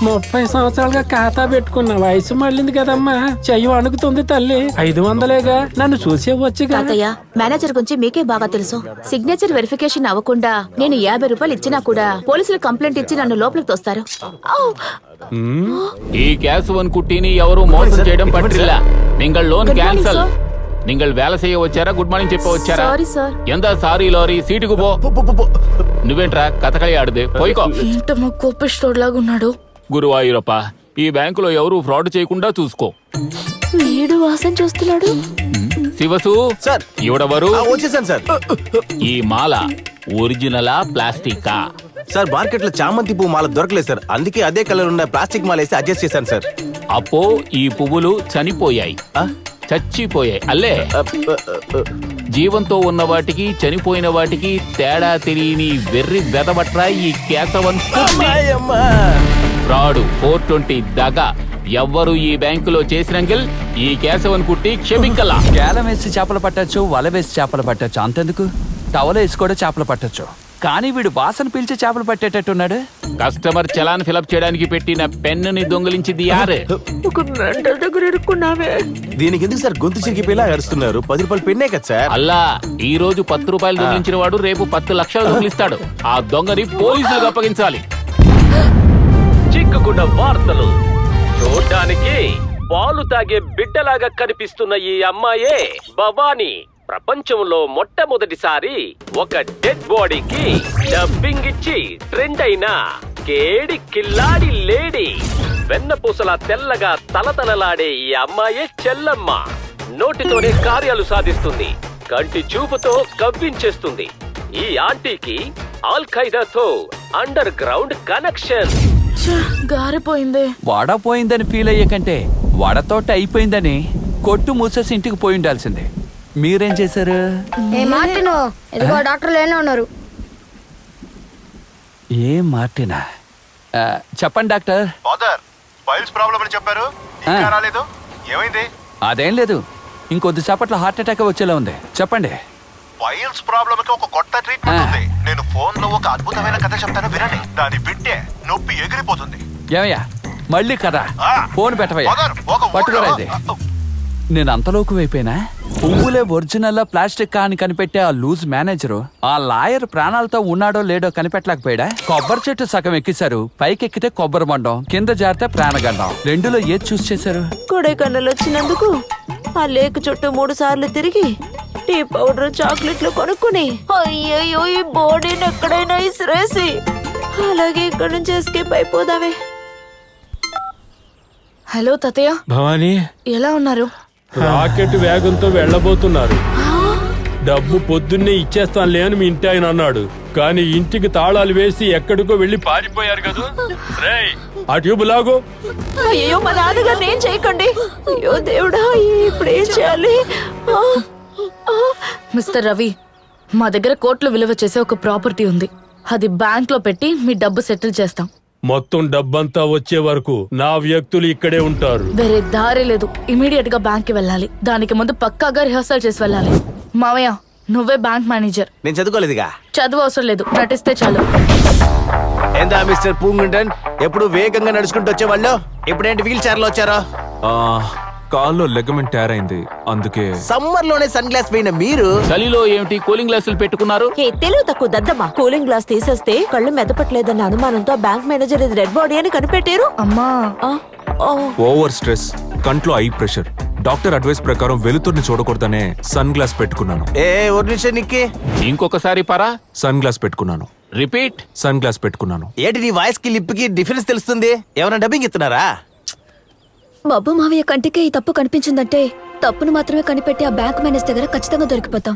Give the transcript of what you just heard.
ముప్పై సంవత్సరాలుగా ఖాతా పెట్టుకున్న వయసు మళ్ళింది కదమ్మా, చెయ్యి వణుకుతుంది తల్లి. 500లేగా, నన్ను చూసేవచ్చుగా. తాతయ్య, మేనేజర్ గురించి మీకే బాగా తెలుసు. సిగ్నేచర్ వెరిఫికేషన్ అవ్వకుండా నేను 50 రూపాయలు ఇచ్చినా కూడా పోలీసులు కంప్లైంట్ ఇచ్చి నన్ను లోపలికి తోస్తారు. ఈ கேசவன் குட்டிని ఎవరు మోసం చేయడం పట్టిల్ల. நீங்கள் లోన్ క్యాన్సల్. நீங்கள் వేల செய்ய వచ్చారా, గుడ్ మార్నింగ్ చెప్ప వచ్చారా? Sorry sir. ఎంత సారీ లారీ, సీటుకు పో. నువ్వేంట్రా కథకళి ఆడదే, పోయికో. ఏంటమ్మా కోపిష్టోడ్లాగా ఉన్నాడు. గురువాయూరప్ప, ఈ బ్యాంకులో ఎవరు ఫ్రాడ్ చేయకుండా చూసుకో. వీడు వాసన చూస్తున్నాడు. శివసు సార్, ఎవడెవరు? వచ్చేసాను సార్. ఈ మాల ఒరిజినలా ప్లాస్టికా? సార్, మార్కెట్ లో చామంతి పువ్వు మాల దొరకలేదు సార్, అందుకే అదే కలర్ ఉన్న ప్లాస్టిక్ మాల వేసి అడ్జస్ట్ చేశాను సార్. అప్పో ఈ పువ్వులు చనిపోయాయి, చచ్చిపోయాయి అల్లే. జీవంతో ఉన్న వాటికి చనిపోయిన వాటికి తేడా తెలియని వెర్రి వెదబట్రా ఈ కేశవన్. ఫ్రాడ్ 420 దగ ఎవ్వరు ఈ బ్యాంకులో చేసినంగిల్ ఈ కేశవన్ కుట్టి క్షమింకలా. గేలం వేసి చేపలు పట్టచ్చు, వల వేసి చేపలు పట్టచ్చు, అంతెందుకు టవల వేసి కూడా చేపలు పట్టచ్చు. కానీ వీడు వాసన పీల్చి చేపలు పట్టేటట్టున్నాడు. కస్టమర్ చలాన్ ఫిలప్ చేయడానికి పెట్టిన పెన్నుని దొంగిలించింది యారే? దీనికి ఎందుకు సార్ గొంతు చిరిగిపోయేలా అరుస్తున్నారు? 10 రూపాయలు పెన్నే కదా సార్. అల్లా, ఈ రోజు 10 రూపాయలు దొంగిలించిన వాడు రేపు 10 లక్షలు దొంగిలిస్తాడు. ఆ దొంగని పోలీసులకు అప్పగించాలి. చిక్కుకున్న వార్తలు చూడ్డానికి పాలు తాగే బిడ్డలాగా కనిపిస్తున్న ఈ అమ్మాయే భవానీ. ప్రపంచంలో మొట్టమొదటిసారి ఒక డెడ్ బాడీకి డబ్బింగ్ ఇచ్చి ట్రెండ్ అయిన కేడి కిల్లాడి లేడీ. వెన్నపూసలా తెల్లగా తలతలలాడే ఈ అమ్మాయే చెల్లమ్మ. నోటితోనే కార్యాలు సాధిస్తుంది, కంటి చూపుతో కవ్వించేస్తుంది. ఈ ఆంటీకి ఆల్ ఖైదాతో అండర్ గ్రౌండ్ కనెక్షన్. గారిపోయింది. వాడపోయిందని ఫీల్ అయ్యే కంటే వాడతోట అయిపోయిందని కొట్టు మూసేసి ఇంటికి పోయి ఉండాల్సిందే. మీరేం చేశారు? ఏ మార్టినా? చెప్పండి డాక్టర్. ఫైల్స్ ప్రాబ్లం అని చెప్పారు, ఇంకా రాలేదు, ఏమైంది? అదేం లేదు, ఇంకొద్ది సేపట్లో హార్ట్ అటాక్ వచ్చేలా ఉంది. చెప్పండి. ఫైల్స్ ప్రాబ్లం కి ఒక కొత్త ట్రీట్మెంట్ ఉంది. నేను ఫోన్ లో ఒక అద్భుతమైన కథ చెప్తాను, వినండి. దాని వింటే నొప్పి ఎగిరిపోతుంది. ఏమయ్యా మళ్ళీ కదా? ఫోన్ పెట్టవయ్యా, పట్టుకోరా ఇది. నేను అంతలోకి అయిపోయినా. పువ్వులే ఒరిజినల్ ప్లాస్టిక్ కాని కనిపెట్టే ఆ లూజ్ మేనేజరు ఆ లాయర్ ప్రాణాలతో ఉన్నాడో లేడో కనిపెట్టలేకపోయాడా? కొబ్బరి చెట్టు సగం ఎక్కిశారు, పైకెక్కితే కొబ్బరి మండం, కింద జారితే ప్రాణగండం. రెండులో ఏది చూస్ చేశారు? కొడైకన్నలు వచ్చినందుకు ఆ లేక్ చుట్టూ 3 సార్లు తిరిగి టీ పౌడర్ చాక్లెట్లు కొనుక్కుని అయ్యో ఈ బాడీని ఎక్కడైనా ఇసిరేసి అలాగే ఇక్కడ నుంచి ఎస్కేప్ అయిపోదామే. హలో తాతయ్య. భవానీ, ఎలా ఉన్నారు? రాకెట్ వేగంతో వెళ్ళబోతున్నారు. డబ్బు పొద్దున్నే ఇచ్చేస్తానులే అని మీ ఇంటి ఆయన అన్నాడు, కానీ ఇంటికి తాళాలు వేసి ఎక్కడికో వెళ్ళి పారిపోయారు కదా. రేయ్, ఆ ట్యూబ్ లాగో. అయ్యో మా నాన్నగారిని ఏం చేయకండి. అయ్యో దేవుడా, ఇప్పుడు ఏం చేయాలి? మిస్టర్ రవి, మా దగ్గర కోట్లు విలువ చేసే ఒక ప్రాపర్టీ ఉంది. అది బ్యాంక్ లో పెట్టి మీ డబ్బు సెటిల్ చేస్తాం. మొత్తం డబ్బంతా వచ్చే వరకు నా వ్యక్తులు ఇక్కడే ఉంటారు. వేరే దారి లేదు. ఇమీడియట్ గా బ్యాంక్ కి వెళ్ళాలి. దానికి ముందు పక్కాగా రిహర్సల్ చేసి వెళ్ళాలి. మావయ్య, నువ్వే బ్యాంక్ మేనేజర్. నేను చదువుకోలేదుగా. చదువు అవసరం లేదు, నటిస్తే చాలు. ఏందా మిస్టర్ పూంగుంటన్, ఎప్పుడు వేగంగా నడుచుకుంటూ వచ్చేవాళ్ళు, ఇప్పుడేంటి వీల్ చైర్ లో వచ్చారో? కాల్లో లెగమెంట్ టైర్ అయింది, అందుకే. సమ్మర్ లోనే సన్ గ్లాస్ పోయిన మీరు చలిలో ఏమిటి కూలింగ్ గ్లాసులు పెట్టుకున్నారు? తెలుగు తక్కువ దద్దమ్మా. కూలింగ్ గ్లాస్ తీసేస్తే కళ్ళు మెదపట్లేదన్న అనుమానంతో బ్యాంక్ మేనేజర్ ఇది డెడ్ బాడీ అని కనిపెట్టారు. అమ్మా, ఓవర్ స్ట్రెస్, కంట్లో ఐ ప్రెషర్. డాక్టర్ అడ్వైస్ ప్రకారం వెలుతుర్ని చూడకూడదనే సన్ గ్లాస్ పెట్టుకున్నాను. ఒక నిమిషం నిక్కి, ఇంకొకసారి పరా. సన్ గ్లాస్ పెట్టుకున్నాను. రిపీట్. సన్ గ్లాస్ పెట్టుకున్నాను. ఏంటి నీ వాయిస్ కి లిప్ కి డిఫరెన్స్ తెలుస్తుంది? ఎవరైనా డబ్బింగ్ ఇస్తున్నారా? బాబు మావయ్య కంటికే ఈ తప్పు కనిపించిందంటే తప్పును మాత్రమే కనిపెట్టి ఆ బ్యాంక్ మేనేజర్ దగ్గర ఖచ్చితంగా దొరికిపోతాం.